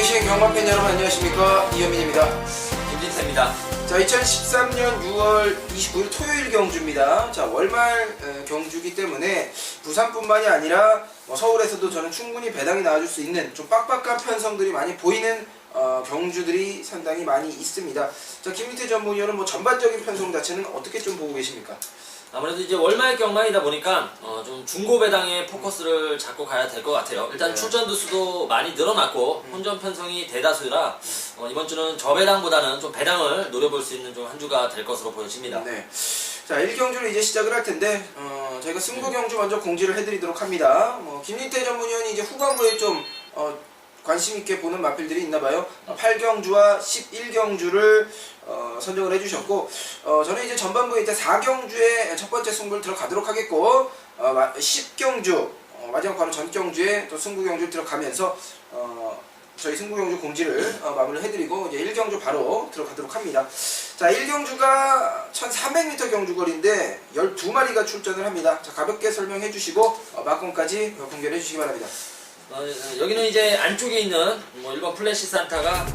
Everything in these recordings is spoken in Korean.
계신 경마팬 여러분 안녕하십니까, 이현민입니다. 김진태입니다. 자, 2013년 6월 29일 토요일 경주입니다. 자, 월말 경주기 때문에 부산뿐만이 아니라 서울에서도 저는 충분히 배당이 나와줄 수 있는 좀 빡빡한 편성들이 많이 보이는 경주들이 상당히 많이 있습니다. 자, 김민태 전문위원은 전반적인 편성 자체는 어떻게 좀 보고 계십니까? 아무래도 이제 월말 경마이다 보니까 좀 중고 배당에 포커스를 잡고 가야 될 것 같아요. 일단 네. 출전두 수도 많이 늘어났고 혼전 편성이 대다수라 이번 주는 저배당보다는 좀 배당을 노려볼 수 있는 좀 한 주가 될 것으로 보여집니다. 네. 자, 1경주를 이제 시작을 할 텐데 저희가 승부 경주 먼저 공지를 해드리도록 합니다. 김민태 전문위원이 이제 후반부에 좀 관심 있게 보는 마필들이 있나봐요. 8경주와 11경주를 선정을 해주셨고, 저는 이제 전반부에 이제 4경주에 첫 번째 승부를 들어가도록 하겠고, 10경주, 마지막 바로 전경주에 또 승부경주를 들어가면서, 저희 승부경주 공지를 마무리를 해드리고, 이제 1경주 바로 들어가도록 합니다. 자, 1경주가 1300m 경주거리인데 12마리가 출전을 합니다. 자, 가볍게 설명해 주시고, 막공까지 공개를 해주시기 바랍니다. 여기는 이제 안쪽에 있는 1번 플래시 산타가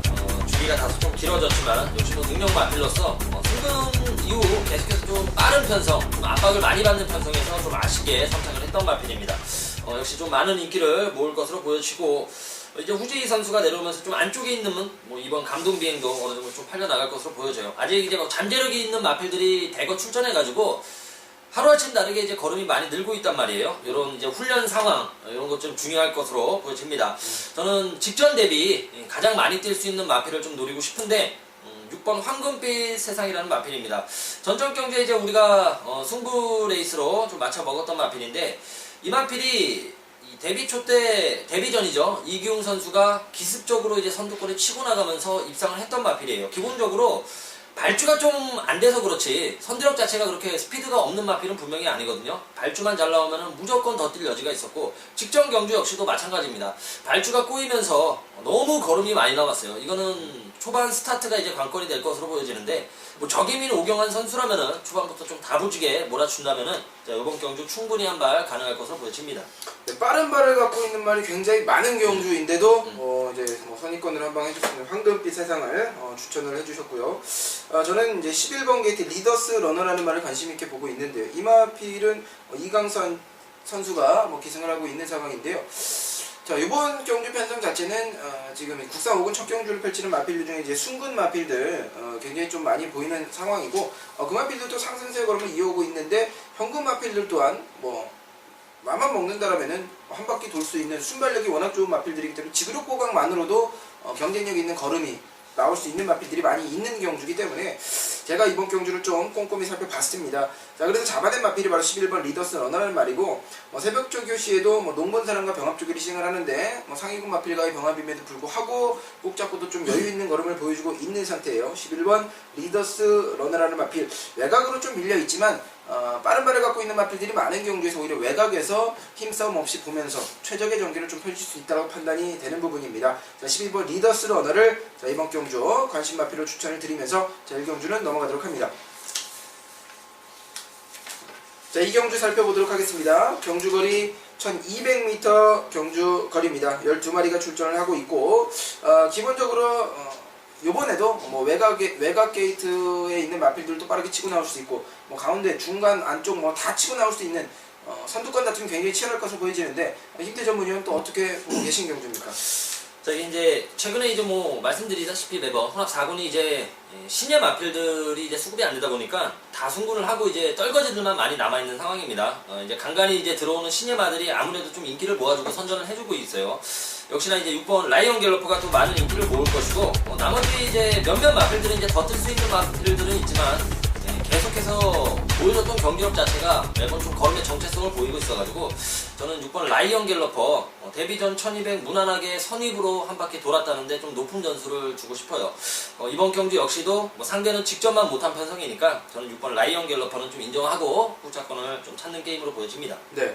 주기가 다소 좀 길어졌지만 역시 능력 마필로서 승금 이후 계속해서 좀 빠른 편성, 좀 압박을 많이 받는 편성에서 좀 아쉽게 선착을 했던 마필입니다. 역시 좀 많은 인기를 모을 것으로 보여지고, 이제 후지희 선수가 내려오면서 좀 안쪽에 있는 이번 감동 비행도 어느 정도 좀 팔려 나갈 것으로 보여져요. 아직 이제 잠재력이 있는 마필들이 대거 출전해가지고 하루아침 다르게 이제 걸음이 많이 늘고 있단 말이에요. 이런 이제 훈련 상황, 이런 것 좀 중요할 것으로 보여집니다. 저는 직전 대비 가장 많이 뛸 수 있는 마필을 좀 노리고 싶은데, 6번 황금빛 세상이라는 마필입니다. 전적 경주에 이제 우리가 승부 레이스로 좀 맞춰 먹었던 마필인데, 이 마필이 데뷔 초 때, 데뷔전이죠. 이기웅 선수가 기습적으로 이제 선두권에 치고 나가면서 입상을 했던 마필이에요. 기본적으로 발주가 좀 안 돼서 그렇지 선두력 자체가 그렇게 스피드가 없는 마필은 분명히 아니거든요. 발주만 잘 나오면 무조건 더 뛸 여지가 있었고, 직전 경주 역시도 마찬가지입니다. 발주가 꼬이면서 너무 걸음이 많이 남았어요. 이거는 초반 스타트가 이제 관건이 될 것으로 보여지는데, 적임인 오경환 선수라면은 초반부터 좀 다부지게 몰아준다면은 이번 경주 충분히 한 발 가능할 것으로 보여집니다. 네, 빠른 발을 갖고 있는 말이 굉장히 많은 경주인데도 이제 선입견을 한 방 해주시는 황금빛 세상을 추천을 해주셨고요. 저는 이제 11번 게이트 리더스 러너라는 말을 관심 있게 보고 있는데요. 이 마필은 이강선 선수가 기승을 하고 있는 상황인데요. 자, 이번 경주 편성 자체는 지금 국산 5군 첫 경주를 펼치는 마필들 중에 이제 순근 마필들 굉장히 좀 많이 보이는 상황이고, 그 마필들도 상승세 걸음을 이어오고 있는데, 현금 마필들 또한 맘만 먹는다라면은 한 바퀴 돌 수 있는 순발력이 워낙 좋은 마필들이기 때문에 지그력 보강만으로도 경쟁력 있는 걸음이 나올 수 있는 마필들이 많이 있는 경주이기 때문에 제가 이번 경주를 좀 꼼꼼히 살펴봤습니다. 자, 그래서 잡아낸 마필이 바로 11번 리더스 러너라는 말이고, 새벽 조교 시에도 농번사랑과 병합 조교를 시행을 하는데 상위군 마필과의 병합임에도 불구하고 꼭 잡고도 좀 여유 있는 걸음을 보여주고 있는 상태예요. 11번 리더스 러너라는 마필, 외곽으로 좀 밀려 있지만 빠른 발을 갖고 있는 마필들이 많은 경주에서 오히려 외곽에서 힘싸움 없이 보면서 최적의 전개를 좀 펼칠 수 있다고 판단이 되는 부분입니다. 자, 12번 리더스 러너를 이번 경주 관심 마필로 추천을 드리면서 1경주는 넘어가도록 합니다. 자, 2경주 살펴보도록 하겠습니다. 경주거리 1200m 경주거리입니다. 12마리가 출전을 하고 있고, 기본적으로 요번에도 외곽 게이트에 있는 마필들도 빠르게 치고 나올 수 있고, 가운데 중간 안쪽 다 치고 나올 수 있는 선두권 다툼이 굉장히 치열할 것으로 보여지는데, 김태 전문위원 또 어떻게 보고 계신 경주입니까? 자, 이게 이제 최근에 이제 말씀드리다시피 매번 혼합 4군이 이제 신예 마필들이 이제 수급이 안 되다 보니까 다 승군을 하고 이제 떨거지들만 많이 남아 있는 상황입니다. 이제 간간히 이제 들어오는 신예 마들이 아무래도 좀 인기를 모아주고 선전을 해주고 있어요. 역시나 이제 6번 라이언 갤러퍼가 또 많은 인기를 모을 것이고, 나머지 이제 몇몇 마필들은 이제 더 뜰 수 있는 마필들은 있지만, 계속해서 보여줬던 경기력 자체가 매번 좀 걸음의 정체성을 보이고 있어가지고, 저는 6번 라이언 갤러퍼 데뷔전 1200 무난하게 선입으로 한 바퀴 돌았다는데 좀 높은 점수를 주고 싶어요. 이번 경주 역시도 상대는 직전만 못한 편성이니까 저는 6번 라이언 갤러퍼는 좀 인정하고 후차권을 좀 찾는 게임으로 보여집니다. 네.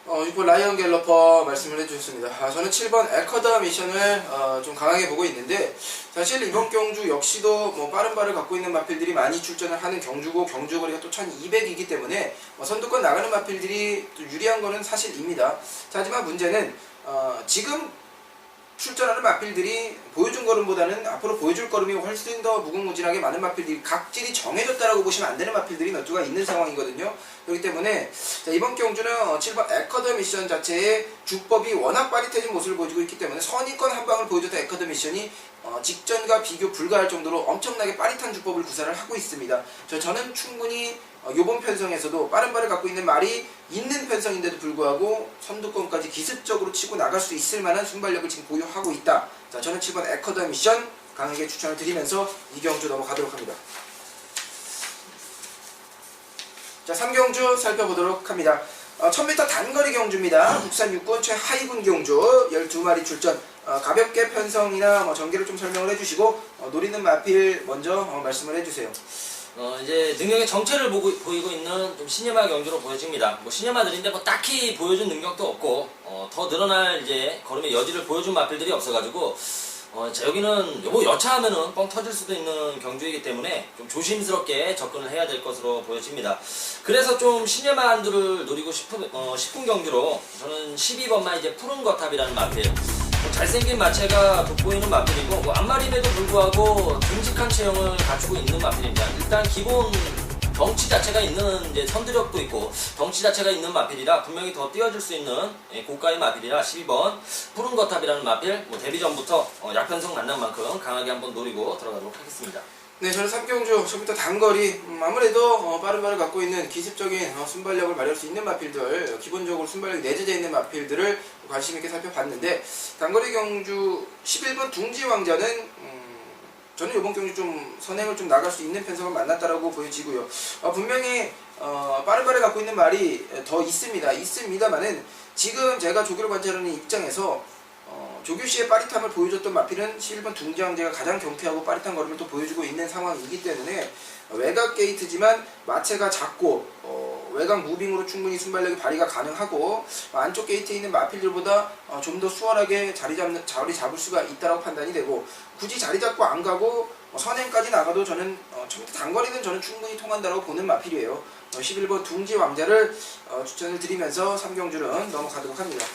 6번 라이언 갤러퍼 말씀을 해주셨습니다. 저는 7번 에커더 미션을 좀 강하게 보고 있는데, 사실 이번 경주 역시도 빠른 발을 갖고 있는 마필들이 많이 출전을 하는 경주고, 경주거리가 또 1200이기 때문에 선두권 나가는 마필들이 또 유리한 거는 사실입니다. 하지만 문제는 지금 출전하는 마필들이 보여준 걸음보다는 앞으로 보여줄 걸음이 훨씬 더 무궁무진하게 많은 마필들이 각질이 정해졌다라고 보시면 안 되는 마필들이 몇 주가 있는 상황이거든요. 그렇기 때문에 자, 이번 경주는 7번 에커더 미션 자체의 주법이 워낙 빠릿해진 모습을 보여주고 있기 때문에 선의권 한 방을 보여줬던 에커더 미션이 직전과 비교 불가할 정도로 엄청나게 빠릿한 주법을 구사를 하고 있습니다. 저는 충분히 요번 편성에서도 빠른 발을 갖고 있는 말이 있는 편성인데도 불구하고 선두권까지 기습적으로 치고 나갈 수 있을 만한 순발력을 지금 보유하고 있다. 자, 저는 7번 에커더 미션 강하게 추천을 드리면서 이 경주 넘어가도록 합니다. 자, 3경주 살펴보도록 합니다. 1000m 단거리 경주입니다. 국산 육군 최하위군 경주 12마리 출전. 가볍게 편성이나 전개를 좀 설명을 해주시고 노리는 마필 먼저 말씀을 해주세요. 이제 능력의 정체를 보이고 있는 좀 시네마 경주로 보여집니다. 뭐 시네마들인데 뭐 딱히 보여준 능력도 없고 더 늘어날 이제 걸음의 여지를 보여준 마필들이 없어가지고 자, 여기는 뭐 여차하면은 뻥 터질 수도 있는 경주이기 때문에 좀 조심스럽게 접근을 해야 될 것으로 보여집니다. 그래서 좀 시네마 한두를 노리고 싶은 경주로 저는 12번만 이제 푸른 거탑이라는 마필. 잘생긴 마체가 돋보이는 마필이고 뭐 앞마림에도 불구하고 듬직한 체형을 갖추고 있는 마필입니다. 일단 기본 덩치 자체가 있는 이제 선두력도 있고 덩치 자체가 있는 마필이라 분명히 더 뛰어줄 수 있는 고가의 마필이라 12번 푸른 거탑이라는 마필 뭐 데뷔 전부터 약편성 만난 만큼 강하게 한번 노리고 들어가도록 하겠습니다. 네, 저는 3경주 1000m 단거리 아무래도 빠른 발을 갖고 있는 기습적인 순발력을 발휘할 수 있는 마필들 기본적으로 순발력이 내재되어 있는 마필들을 관심 있게 살펴봤는데 단거리 경주 11번 둥지왕자는 저는 이번 경주 좀 선행을 좀 나갈 수 있는 편성을 만났다라고 보여지고요. 분명히 빠른 발을 갖고 있는 말이 더 있습니다만은 지금 제가 조교를 관찰하는 입장에서 조교씨의 빠릿함을 보여줬던 마필은 11번 둥지왕제가 가장 경쾌하고 빠릿한 걸음을 또 보여주고 있는 상황이기 때문에 외곽 게이트지만 마체가 작고 외곽 무빙으로 충분히 순발력이 발휘가 가능하고 안쪽 게이트에 있는 마필들보다 좀 더 수월하게 자리 잡을 수가 있다고 판단이 되고 굳이 자리 잡고 안 가고 선행까지 나가도 저는 처음부터 단거리는 저는 충분히 통한다고 보는 마필이에요. 11번 둥지왕자를 추천을 드리면서 3경주는 넘어가도록 합니다.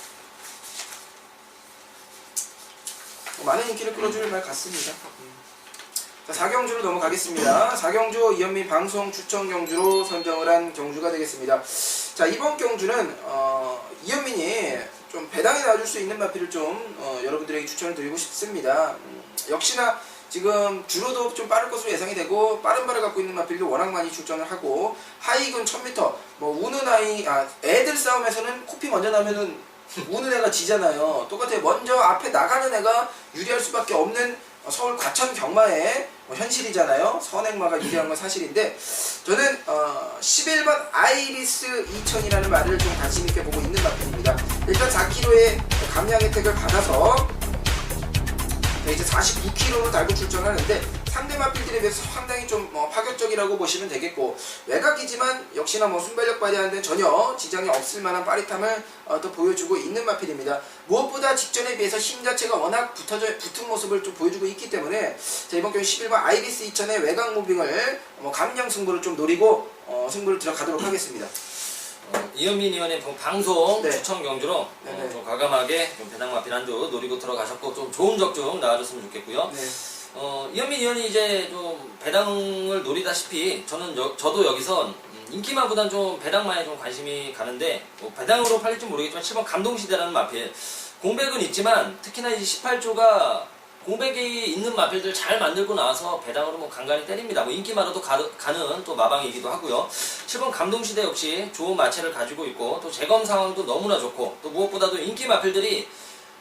많은 인기를 끌어줄 말 같습니다. 자, 4경주로 넘어가겠습니다. 4경주 이현민 방송 추천 경주로 선정을 한 경주가 되겠습니다. 자, 이번 경주는 이현민이 좀 배당이 나와줄 수 있는 마필을 좀 여러분들에게 추천을 드리고 싶습니다. 역시나 지금 주로도 좀 빠를 것으로 예상이 되고 빠른 발을 갖고 있는 마필도 워낙 많이 출전을 하고 하이군 1000m 우는 애들 싸움에서는 코피 먼저 나면은 우는 애가 지잖아요. 똑같아요. 먼저 앞에 나가는 애가 유리할 수밖에 없는 서울 과천 경마의 현실이잖아요. 선행마가 유리한 건 사실인데 저는 11번 아이리스 2000이라는 말을 좀 관심 있게 보고 있는 마필입니다. 일단 4kg의 감량 혜택을 받아서 이제 49kg로 달고 출전하는데 상대 마필들에 비해서 상당히 좀 파격적이라고 보시면 되겠고 외곽이지만 역시나 순발력 발휘하는 데는 전혀 지장이 없을 만한 빠릿함을 또 보여주고 있는 마필입니다. 무엇보다 직전에 비해서 힘 자체가 워낙 붙은 모습을 좀 보여주고 있기 때문에 자, 이번 경기 11번 아이리스 2000의 외곽 무빙을 감량 승부를 좀 노리고 승부를 들어가도록 하겠습니다. 이현민 의원의 방송 네. 추천 경주로 좀 과감하게 좀 배당 마필 한주 노리고 들어가셨고 좀 좋은 적중 나와줬으면 좋겠고요. 네. 이현민 의원이 이제 좀 배당을 노리다시피 저도 여기선 인기만보단 좀 배당만에 좀 관심이 가는데 배당으로 팔릴지 모르겠지만 7번 감동시대라는 마필 공백은 있지만 특히나 이제 18조가 공백이 있는 마필들 잘 만들고 나와서 배당으로 간간히 때립니다. 인기 많아도 가는 또 마방이기도 하고요. 7번 감동시대 역시 좋은 마체를 가지고 있고 또 재검 상황도 너무나 좋고 또 무엇보다도 인기 마필들이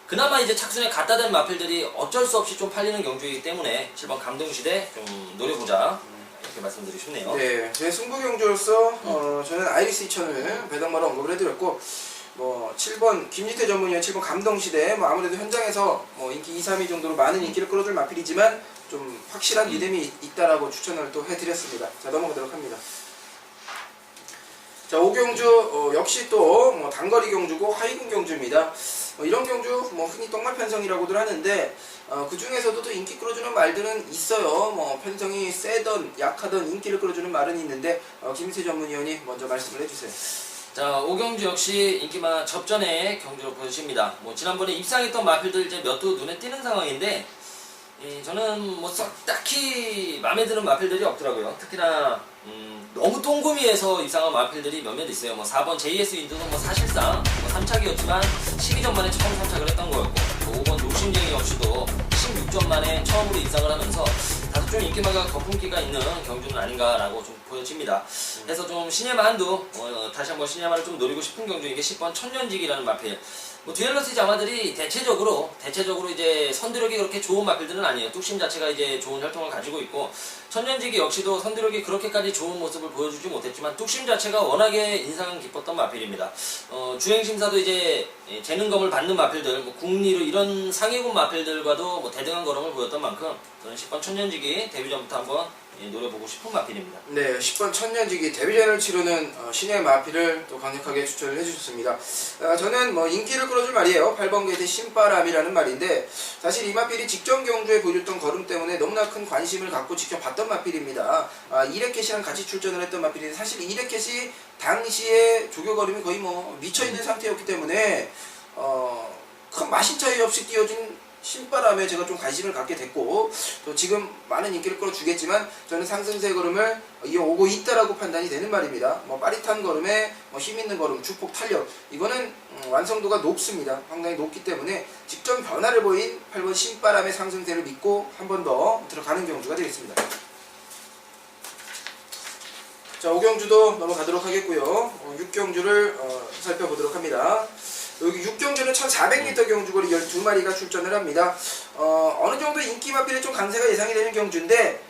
그나마 이제 착순에 갖다 댄 마필들이 어쩔 수 없이 좀 팔리는 경주이기 때문에 7번 감동시대 좀 노려보자 이렇게 말씀드리고 싶네요. 네, 제 승부 경주로서 저는 아이리스 2000을 배당마로 언급을 해드렸고 7번 김유태 전문위원 7번 감동시대 아무래도 현장에서 인기 2, 3위 정도로 많은 인기를 끌어줄 마필이지만 좀 확실한 믿음이 있다라고 추천을 또 해드렸습니다. 자, 넘어가도록 합니다. 자, 5경주 역시 또 단거리 경주고 하이군 경주입니다. 이런 경주 흔히 똥말 편성이라고들 하는데 그 중에서도 또 인기 끌어주는 말들은 있어요. 편성이 세던 약하던 인기를 끌어주는 말은 있는데 김유태 전문위원이 먼저 말씀을 해주세요. 자, 5경주 역시 인기마 접전의 경주로 보여집니다. 뭐 지난번에 입상했던 마필들 이제 몇 두 눈에 띄는 상황인데 저는 뭐 썩 딱히 마음에 드는 마필들이 없더라고요. 특히나 너무 똥구미에서 입상한 마필들이 몇몇 있어요. 뭐 4번 JS 윈드도 뭐 사실상 뭐 3착이었지만 12점 만에 처음 3착을 했던 거였고, 또 5번 욕심쟁이 역시도 16점 만에 처음으로 입상을 하면서 다소 좀 인기마가 거품기가 있는 경주는 아닌가라고 좀 보여집니다. 그래서 좀 신예마 한두 다시 한번 신예마를 좀 노리고 싶은 경주, 이게 10번 천년지기라는 마필. 뭐 듀엘러스 자마들이 대체적으로 이제 선두력이 그렇게 좋은 마필들은 아니에요. 뚝심 자체가 이제 좋은 혈통을 가지고 있고, 천년지기 역시도 선두력이 그렇게까지 좋은 모습을 보여주지 못했지만 뚝심 자체가 워낙에 인상 깊었던 마필입니다. 주행심사도 이제 재능검을 받는 마필들, 뭐 국리로 이런 상위군 마필들과도 뭐 대등한 걸음을 보였던 만큼 저는 10번 천년지기 데뷔전부터 한번 노려보고 싶은 마필입니다. 네, 10번 천년지기 데뷔전을 치르는 신예 마필을 또 강력하게 추천을 해주셨습니다. 저는 뭐 인기를 끌어줄 말이에요. 8번 게이트 신바람이라는 말인데, 사실 이 마필이 직전 경주에 보여줬던 걸음 때문에 너무나 큰 관심을 갖고 지켜봤던 마필입니다. 이레켓이랑 같이 출전을 했던 마필인데, 사실 이레켓이 당시에 조교 걸음이 거의 뭐 미쳐있는 상태였기 때문에 큰 마신 차이 없이 뛰어진 신바람에 제가 좀 관심을 갖게 됐고, 또 지금 많은 인기를 끌어주겠지만 저는 상승세 걸음을 이어오고 있다라고 판단이 되는 말입니다. 뭐 빠릿한 걸음에 뭐 힘있는 걸음, 주폭 탄력, 이거는 완성도가 높습니다. 상당히 높기 때문에 직전 변화를 보인 8번 신바람의 상승세를 믿고 한 번 더 들어가는 경주가 되겠습니다. 자, 5경주도 넘어가도록 하겠고요. 6경주를 살펴보도록 합니다. 여기 6경주는 1400m 경주거리 12마리가 출전을 합니다. 어느 정도 인기 마필에 좀 강세가 예상이 되는 경주인데,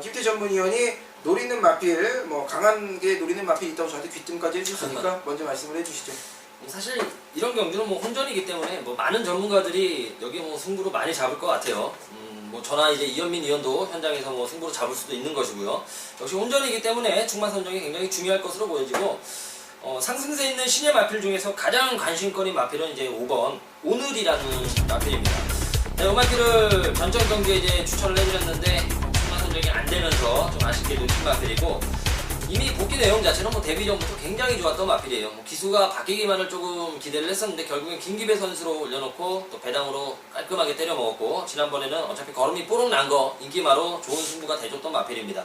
김태 전문위원이 노리는 마필, 뭐 강하게 노리는 마필이 있다고 저한테 귀뜸까지 해주셨으니까 먼저 말씀을 해주시죠. 사실 이런 경주는 뭐 혼전이기 때문에 뭐 많은 전문가들이 여기 뭐 승부로 많이 잡을 것 같아요. 뭐 저나 이제 이현민 위원도 현장에서 뭐 승부로 잡을 수도 있는 것이고요. 역시 혼전이기 때문에 중마 선정이 굉장히 중요할 것으로 보여지고, 상승세 있는 신예 마필 중에서 가장 관심거리 마필은 이제 5번 오늘이라는 마필입니다. 네, 이 마필을 전전 경기에 이제 추천을 해드렸는데 중마 선정이 안 되면서 좀 아쉽게 놓친 마필이고, 이미 복귀 내용 자체는 뭐 데뷔 전부터 굉장히 좋았던 마필이에요. 뭐 기수가 바뀌기만을 조금 기대를 했었는데 결국엔 김기배 선수로 올려놓고 또 배당으로 깔끔하게 때려 먹었고, 지난번에는 어차피 걸음이 뽀록 난 거 인기마로 좋은 승부가 돼줬던 마필입니다.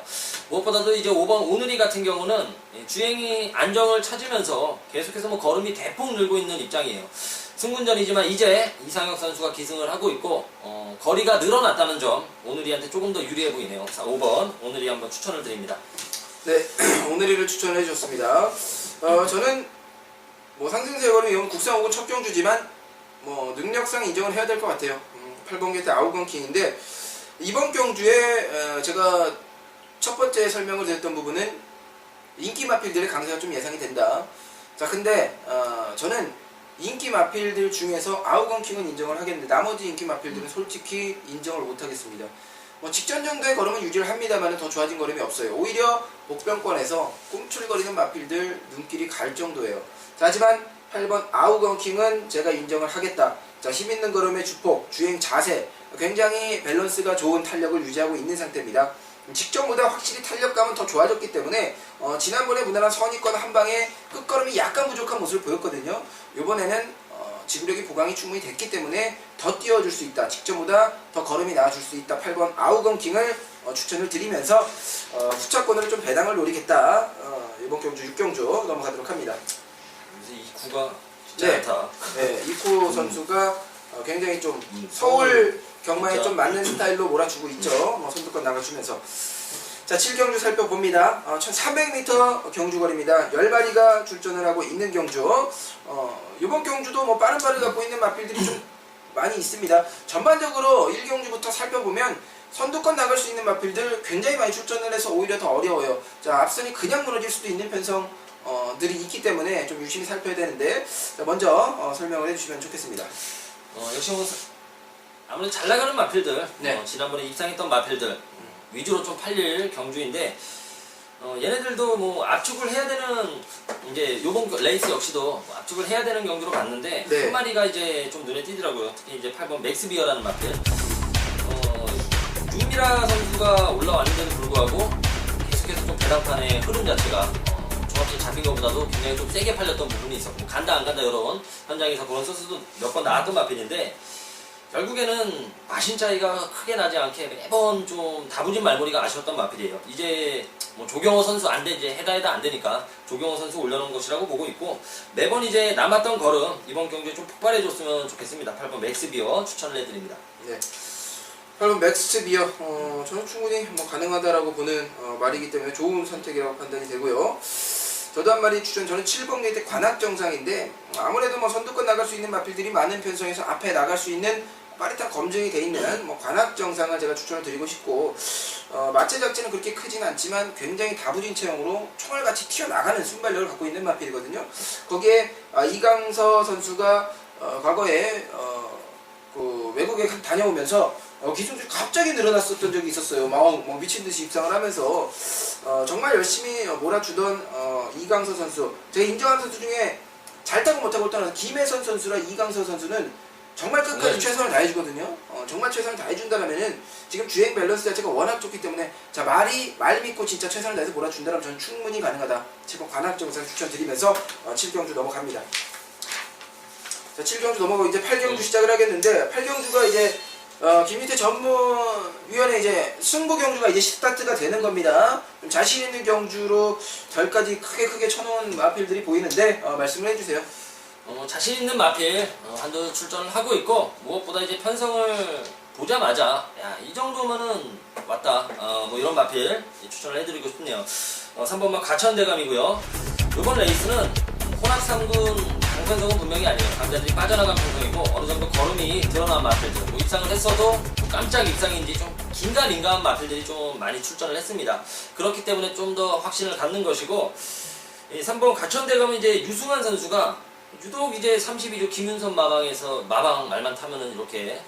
무엇보다도 이제 5번 오늘이 같은 경우는 주행이 안정을 찾으면서 계속해서 뭐 걸음이 대폭 늘고 있는 입장이에요. 승군전이지만 이제 이상혁 선수가 기승을 하고 있고, 거리가 늘어났다는 점 오늘이한테 조금 더 유리해 보이네요. 5번 오늘이 한번 추천을 드립니다. 네, 오늘이를 추천해 주셨습니다. 저는 뭐 상승세 걸음 이건 국산 혹은 첫 경주지만 뭐 능력상 인정을 해야 될 것 같아요. 8번 게이트 아우건킹인데, 이번 경주에 제가 첫 번째 설명을 드렸던 부분은 인기 마필들의 강세가 좀 예상이 된다. 자, 근데 저는 인기 마필들 중에서 아우건킹은 인정을 하겠는데 나머지 인기 마필들은 솔직히 인정을 못 하겠습니다. 뭐 직전 정도의 걸음은 유지를 합니다만 더 좋아진 걸음이 없어요. 오히려 복병권에서 꿈틀거리는 마필들 눈길이 갈 정도예요. 자, 하지만 8번 아우건킹은 제가 인정을 하겠다. 자, 힘있는 걸음의 주폭, 주행 자세, 굉장히 밸런스가 좋은 탄력을 유지하고 있는 상태입니다. 직전보다 확실히 탄력감은 더 좋아졌기 때문에 지난번에 무난한 선입권 한 방에 끝걸음이 약간 부족한 모습을 보였거든요. 이번에는 지구력이 보강이 충분히 됐기 때문에 더 띄워줄 수 있다. 직전보다 더 걸음이 나아줄 수 있다. 8번 아우건킹을 추천을 드리면서 후차권으로 좀 배당을 노리겠다. 이번 경주 6경주 넘어가도록 합니다. 이 구가 진짜 좋다. 네, 이쿠 선수가 굉장히 좀 서울 경마에 좀 맞는 스타일로 몰아주고 있죠. 뭐 선두권 나가주면서. 자, 7경주 살펴봅니다. 1300m 경주거리입니다. 10마리가 출전을 하고 있는 경주. 이번 경주도 뭐 빠른 발을 갖고 있는 마필들이 좀 많이 있습니다. 전반적으로 1경주부터 살펴보면 선두권 나갈 수 있는 마필들 굉장히 많이 출전을 해서 오히려 더 어려워요. 자, 앞선이 그냥 무너질 수도 있는 편성들이 있기 때문에 좀 유심히 살펴야 되는데, 자, 먼저 설명을 해주시면 좋겠습니다. 역시 뭐 아무래도 잘 나가는 마필들, 네. 지난번에 입상했던 마필들 위주로 좀 팔릴 경주인데, 얘네들도 뭐 압축을 해야 되는, 이제 요번 레이스 역시도 뭐 압축을 해야 되는 경주로 갔는데, 네. 한 마리가 이제 좀 눈에 띄더라고요. 특히 이제 8번 맥스비어라는 마필. 윤미라 선수가 올라왔는데도 불구하고 계속해서 좀 배당판의 흐름 자체가 조합이 잘 잡힌 것보다도 굉장히 좀 세게 팔렸던 부분이 있었고 간다 안 간다 이런 현장에서 그런 소스도 몇 번 나왔던 마필인데 결국에는 마신 차이가 크게 나지 않게 매번 좀 다부진 말머리가 아쉬웠던 마필이에요. 이제 뭐 조경호 선수 안 돼, 이제 해다 안 되니까 조경호 선수 올려놓은 것이라고 보고 있고 매번 이제 남았던 걸음 이번 경기에 좀 폭발해줬으면 좋겠습니다. 8번 맥스비어 추천을 해드립니다. 네. 8번 맥스 비어, 저는 충분히 뭐 가능하다라고 보는 말이기 때문에 좋은 선택이라고 판단이 되고요. 저도 한 마리 추천, 저는 7번 게이트 관악정상인데 아무래도 뭐 선두권 나갈 수 있는 마필들이 많은 편성에서 앞에 나갈 수 있는 빠릿한 검증이 돼 있는 뭐 관악정상을 제가 추천을 드리고 싶고 마체 작지는 그렇게 크진 않지만 굉장히 다부진 체형으로 총알같이 튀어나가는 순발력을 갖고 있는 마필이거든요. 거기에 이강서 선수가 과거에 그 외국에 다녀오면서 기술이 갑자기 늘어났었던 적이 있었어요. 막 미친듯이 입상을 하면서 정말 열심히 몰아주던 이강서 선수, 제가 인정하는 선수 중에 잘 타고 못하고 떠나서 김혜선 선수랑 이강서 선수는 정말 끝까지 최선을 다해주거든요. 정말 최선을 다해준다면은 지금 주행 밸런스 자체가 워낙 좋기 때문에 자 말 믿고 진짜 최선을 다해서 몰아준다면 저는 충분히 가능하다. 7번 관악정상 추천드리면서 7경주 넘어갑니다. 자 7경주 넘어가고 이제 8경주 시작을 하겠는데 8경주가 이제 김희태 전문위원회 이제 승부 경주가 이제 스타트가 되는 겁니다. 좀 자신 있는 경주로 절까지 크게 쳐놓은 마필들이 보이는데 말씀을 해주세요. 자신 있는 마필 한두 출전을 하고 있고 무엇보다 이제 편성을 보자마자 야, 이 정도면은 왔다. 뭐 이런 마필 추천을 해드리고 싶네요. 3번만 가천대감이고요. 이번 레이스는 호남 3군 강편성은 분명히 아니에요. 강자들이 빠져나간 편성이고 어느 정도 걸음이 드러난 마필들. 뭐 입상을 했어도 깜짝 입상인지 좀 긴가민가한 마필들이 좀 많이 출전을 했습니다. 그렇기 때문에 좀 더 확신을 갖는 것이고 3번 가천대감은 이제 유승환 선수가 유독 이제 32조 김윤선 마방 말만 타면은 이렇게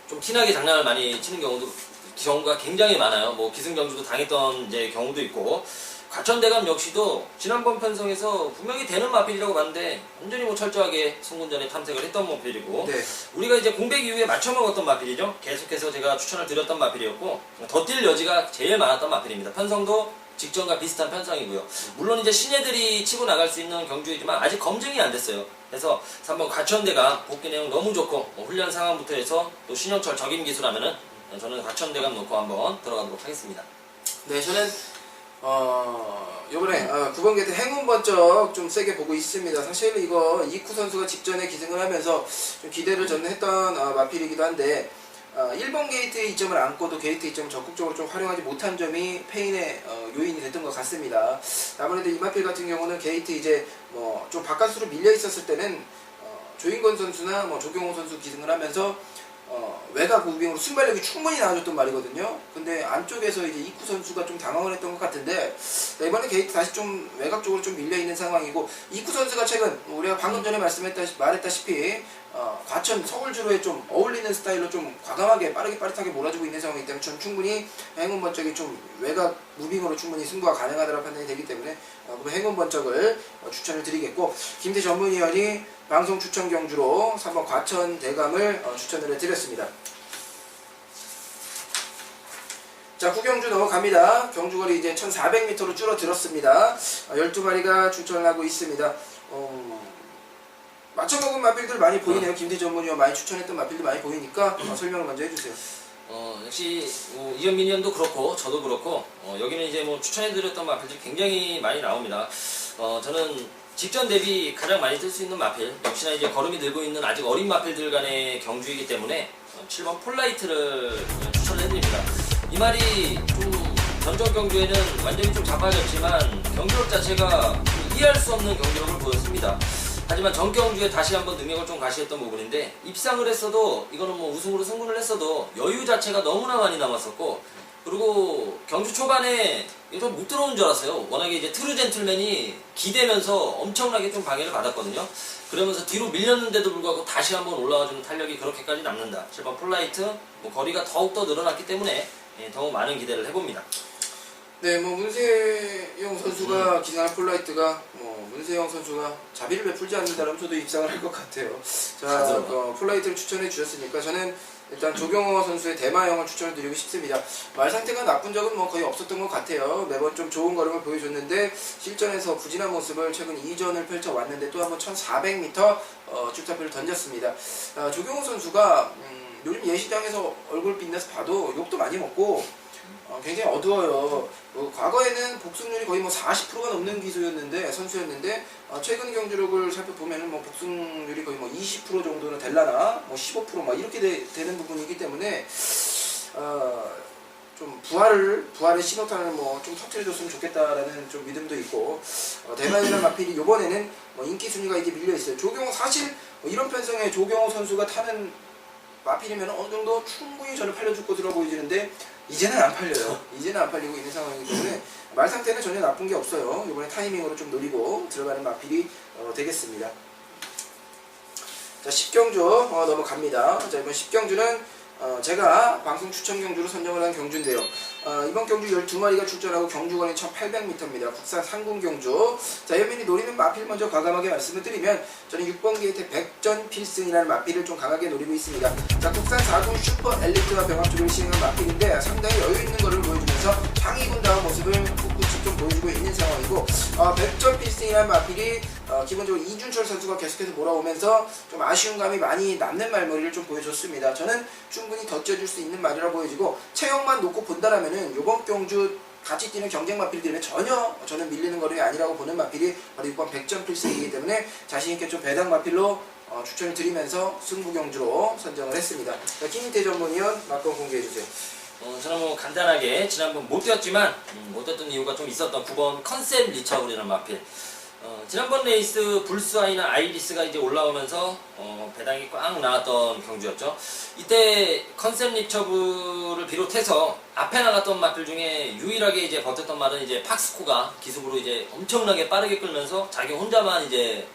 좀 티나게 장난을 많이 치는 경우가 굉장히 많아요. 뭐 기승경주도 당했던 이제 경우도 있고 가천대감 역시도 지난번 편성에서 분명히 되는 마필이라고 봤는데 완전히 뭐 철저하게 승군전에 탐색을 했던 마필이고 네. 우리가 이제 공백 이후에 맞춰먹었던 마필이죠. 계속해서 제가 추천을 드렸던 마필이었고 더 뛸 여지가 제일 많았던 마필입니다. 편성도 직전과 비슷한 편성이고요. 물론 이제 신예들이 치고 나갈 수 있는 경주이지만 아직 검증이 안 됐어요. 그래서 3번 가천대감 복귀 내용 너무 좋고 훈련 상황부터 해서 또 신영철 적임 기술하면은 저는 가천대감 놓고 한번 들어가도록 하겠습니다. 네, 저는 요번에 9번 게이트 행운 번쩍 좀 세게 보고 있습니다. 사실 이거 이쿠 선수가 직전에 기승을 하면서 좀 기대를 저는 했던 마필이기도 한데 1번 게이트의 이점을 안고도 게이트 이점을 적극적으로 좀 활용하지 못한 점이 페인의 요인이 됐던 것 같습니다. 아무래도 이마필 같은 경우는 게이트 이제 뭐 좀 바깥으로 밀려 있었을 때는 조인권 선수나 뭐 조경호 선수 기승을 하면서 외곽 무빙으로 순발력이 충분히 나와줬던 말이거든요. 근데 안쪽에서 이제 이쿠 선수가 좀 당황을 했던 것 같은데 이번에 게이트 다시 좀 외곽 쪽으로 좀 밀려 있는 상황이고 이쿠 선수가 최근 우리가 방금 전에 말했다시피 과천 서울주로에 좀 어울리는 스타일로 좀 과감하게 빠릿하게 몰아주고 있는 상황이기 때문에 전 충분히 행운 번쩍이 좀 외곽 무빙으로 충분히 승부가 가능하다고 판단이 되기 때문에 행운 번쩍을 추천을 드리겠고 김태 전문위원이 방송 추천 경주로 3번 과천 대감을 추천을 해드렸습니다. 자, 9경주 넘어갑니다. 경주거리 이제 1400m로 줄어들었습니다. 12마리가 출전을 하고 있습니다. 맞춰먹은 마필들 많이 보이네요. 김대 전문위원 많이 추천했던 마필들 많이 보이니까 설명을 먼저 해주세요. 역시 이현민 의원도 그렇고 저도 그렇고 여기는 이제 뭐 추천해드렸던 마필들이 굉장히 많이 나옵니다. 저는 직전 대비 가장 많이 뜰 수 있는 마필 역시나 이제 걸음이 늘고 있는 아직 어린 마필들 간의 경주이기 때문에 7번 폴라이트를 추천을 해드립니다. 이 말이 좀 전적 경주에는 완전히 좀 자빠졌지만 경기력 자체가 이해할 수 없는 경기력을 보였습니다. 하지만 전경주에 다시 한번 능력을 좀 가시했던 부분인데 입상을 했어도 이거는 뭐 우승으로 승부를 했어도 여유 자체가 너무나 많이 남았었고 그리고 경주 초반에 이거 못 들어오는 줄 알았어요. 워낙에 이제 트루 젠틀맨이 기대면서 엄청나게 좀 방해를 받았거든요. 그러면서 뒤로 밀렸는데도 불구하고 다시 한번 올라와주는 탄력이 그렇게까지 남는다. 7번 폴라이트 뭐 거리가 더욱더 늘어났기 때문에 더욱 많은 기대를 해봅니다. 네, 뭐 문세영 선수가 기상할 폴라이트가 문세영 선수가 자비를 베풀지 않는다면 저도 입상을 할 것 같아요. 자, 폴라이트를 추천해 주셨으니까 저는 일단 조경호 선수의 대마형을 추천을 드리고 싶습니다. 말 상태가 나쁜 적은 뭐 거의 없었던 것 같아요. 매번 좀 좋은 걸음을 보여줬는데 실전에서 부진한 모습을 최근 2전을 펼쳐왔는데 또 한번 1400m 출사표를 던졌습니다. 조경호 선수가 요즘 예시장에서 얼굴 빛내서 봐도 욕도 많이 먹고 굉장히 어두워요. 과거에는 복승률이 거의 뭐 40%가 넘는 선수였는데 최근 경주력을 살펴보면 뭐 복승률이 거의 뭐 20% 정도는 될라나 뭐 15% 이렇게 되는 부분이기 때문에 좀 부활의 신호탄을 뭐 좀 터트려줬으면 좋겠다라는 좀 믿음도 있고 대만이라는 마필이 이번에는 뭐 인기 순위가 이제 밀려 있어요. 조경호 사실 이런 편성에 조경호 선수가 타는 마필이면 어느 정도 충분히 저는 팔려줄 것으로 보여지는데 이제는 안 팔려요. 이제는 안 팔리고 있는 상황이기 때문에 말 상태는 전혀 나쁜 게 없어요. 이번에 타이밍으로 좀 노리고 들어가는 마필이 되겠습니다. 자, 10경주 넘어갑니다. 자, 이번 10경주는 제가 방송 추천 경주로 선정을 한 경주인데요. 이번 경주 12마리가 출전하고 경주거리는 1800m입니다. 국산 상군 경주. 자, 현민이 노리는 마필 먼저 과감하게 말씀을 드리면 저는 6번 게이트 백전 필승이라는 마필을 좀 강하게 노리고 있습니다. 자, 국산 4군 슈퍼 엘리트와 병합쪽을 시행한 마필인데 상당히 여유 있는 것을 보여주면서 상위군다운 모습을 꿋꿋이 좀 보여주고 있는 상황이고 백전 필승이라는 마필이 기본적으로 이준철 선수가 계속해서 몰아오면서 좀 아쉬운 감이 많이 남는 말머리를 좀 보여줬습니다. 저는 충분히 덧져줄 수 있는 말이라 보여지고 체형만 놓고 본다라면은 요번 경주 같이 뛰는 경쟁 마필들은 전혀 저는 밀리는 걸음이 아니라고 보는 마필이 바로 6번 백전 필승이기 때문에 자신있게 좀 배당 마필로 추천을 드리면서 승부 경주로 선정을 했습니다. 자, 김인태 전문위원 막건 공개해주세요. 저는 뭐 간단하게 지난번 못 뛰었지만 못 뛰었던 이유가 좀 있었던 9번 컨셉 리처블이라는 마필. 지난번 레이스 불스아이나 아이리스가 이제 올라오면서 배당이 꽉 나왔던 경주였죠. 이때 컨셉 리처블을 비롯해서 앞에 나갔던 마필 중에 유일하게 이제 버텼던 말은 이제 팍스코가 기습으로 이제 엄청나게 빠르게 끌면서 자기 혼자만 이제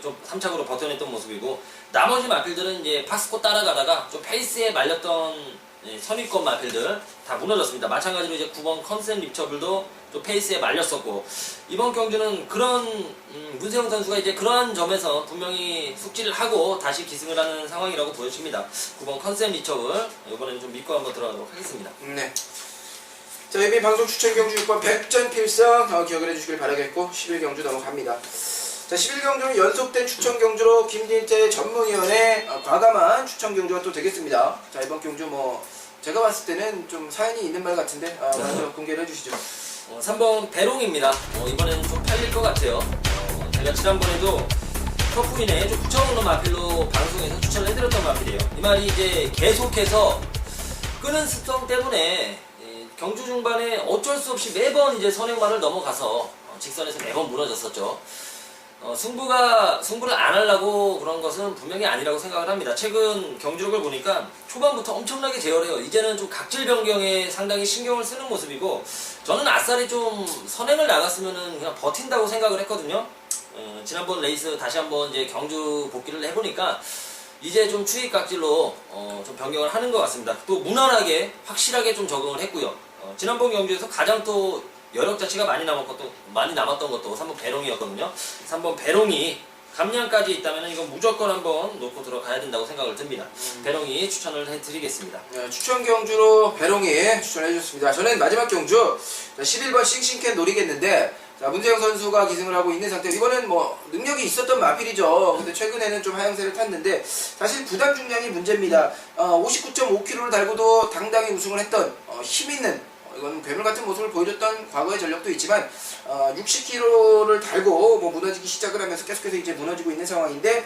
좀 3착으로 버텨냈던 모습이고 나머지 마필들은 이제 팍스코 따라가다가 좀 페이스에 말렸던 선입권 마필들 다 무너졌습니다. 마찬가지로 이제 9번 컨셉 리처블도 좀 페이스에 말렸었고 이번 경주는 그런 문세영 선수가 이제 그러한 점에서 분명히 숙지를 하고 다시 기승을 하는 상황이라고 보여집니다. 9번 컨셉 리처블 이번에는 좀 믿고 한번 들어가도록 하겠습니다. 네. 자, 예비 방송 추천 경주 6번 백전 필승 기억을 해주시길 바라겠고 11경주 넘어갑니다. 자, 11경주는 연속된 추천 경주로 김진태 전문위원의 과감한 추천 경주가 또 되겠습니다. 자, 이번 경주 뭐 제가 봤을 때는 좀 사연이 있는 말 같은데 먼저 공개를 해주시죠. 3번 배롱입니다. 이번에는 좀 팔릴 것 같아요. 제가 지난번에도 터프인에 좀 붙여놓는 마필로 방송에서 추천을 해드렸던 마필이에요. 이 말이 이제 계속해서 끄는 습성 때문에 경주 중반에 어쩔 수 없이 매번 이제 선행만을 넘어가서 직선에서 매번 무너졌었죠. 승부를 안 하려고 그런 것은 분명히 아니라고 생각을 합니다. 최근 경주력을 보니까 초반부터 엄청나게 제어해요. 이제는 좀 각질 변경에 상당히 신경을 쓰는 모습이고 저는 아싸리 좀 선행을 나갔으면은 그냥 버틴다고 생각을 했거든요. 지난번 레이스 다시 한번 이제 경주 복귀를 해보니까 이제 좀 추익 각질로 좀 변경을 하는 것 같습니다. 또 무난하게 확실하게 좀 적응을 했고요. 지난번 경주에서 가장 또 여력 자체가 많이 남았던 것도 3번 배롱이었거든요. 3번 배롱이 감량까지 있다면 이건 무조건 한번 놓고 들어가야 된다고 생각을 듭니다. 배롱이 추천을 해드리겠습니다. 네, 추천 경주로 배롱이 추천해주셨습니다. 저는 마지막 경주 11번 싱싱캔 노리겠는데 자, 문재영 선수가 기승을 하고 있는 상태. 이거는 뭐 능력이 있었던 마필이죠. 근데 최근에는 좀 하향세를 탔는데 사실 부담 중량이 문제입니다. 59.5kg를 달고도 당당히 우승을 했던 힘있는 이건 괴물 같은 모습을 보여줬던 과거의 전력도 있지만 60kg를 달고 뭐 무너지기 시작을 하면서 계속해서 이제 무너지고 있는 상황인데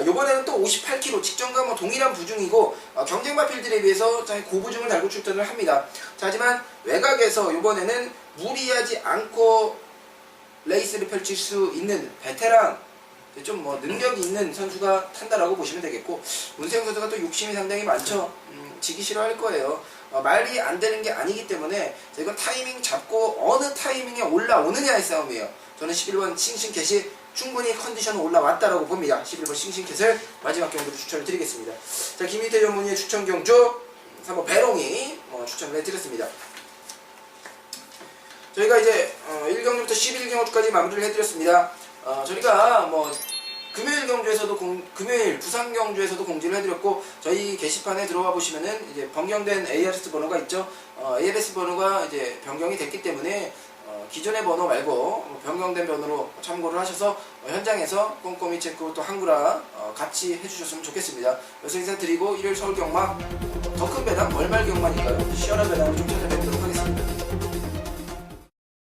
이번에는 또 58kg 직전과 뭐 동일한 부중이고 경쟁 마필들에 비해서 고부중을 달고 출전을 합니다. 자, 하지만 외곽에서 이번에는 무리하지 않고 레이스를 펼칠 수 있는 베테랑 좀 뭐 능력이 있는 선수가 탄다라고 보시면 되겠고 문세영 선수가 또 욕심이 상당히 많죠. 지기 싫어할 거예요. 말이 안 되는 게 아니기 때문에 이건 타이밍 잡고 어느 타이밍에 올라오느냐의 싸움이에요. 저는 11번 싱싱캣이 충분히 컨디션 올라왔다라고 봅니다. 11번 싱싱캣을 마지막 경주로 추천을 드리겠습니다. 자, 김희태 전문의의 추천 경주 3번 배롱이 추천을 해드렸습니다. 저희가 이제 1경주부터 11경주까지 마무리를 해드렸습니다. 저희가 뭐 금요일 경주에서도 금요일 부산 경주에서도 공지를 해드렸고 저희 게시판에 들어와 보시면은 이제 변경된 ARS 번호가 있죠. ARS 번호가 이제 변경이 됐기 때문에 기존의 번호 말고 변경된 번호로 참고를 하셔서 현장에서 꼼꼼히 체크 또 한구라 같이 해주셨으면 좋겠습니다. 그래서 인사드리고 일요일 서울 경마 더 큰 배당 월말 경마니까요. 시원한 배당을 좀 찾아뵙도록 하겠습니다.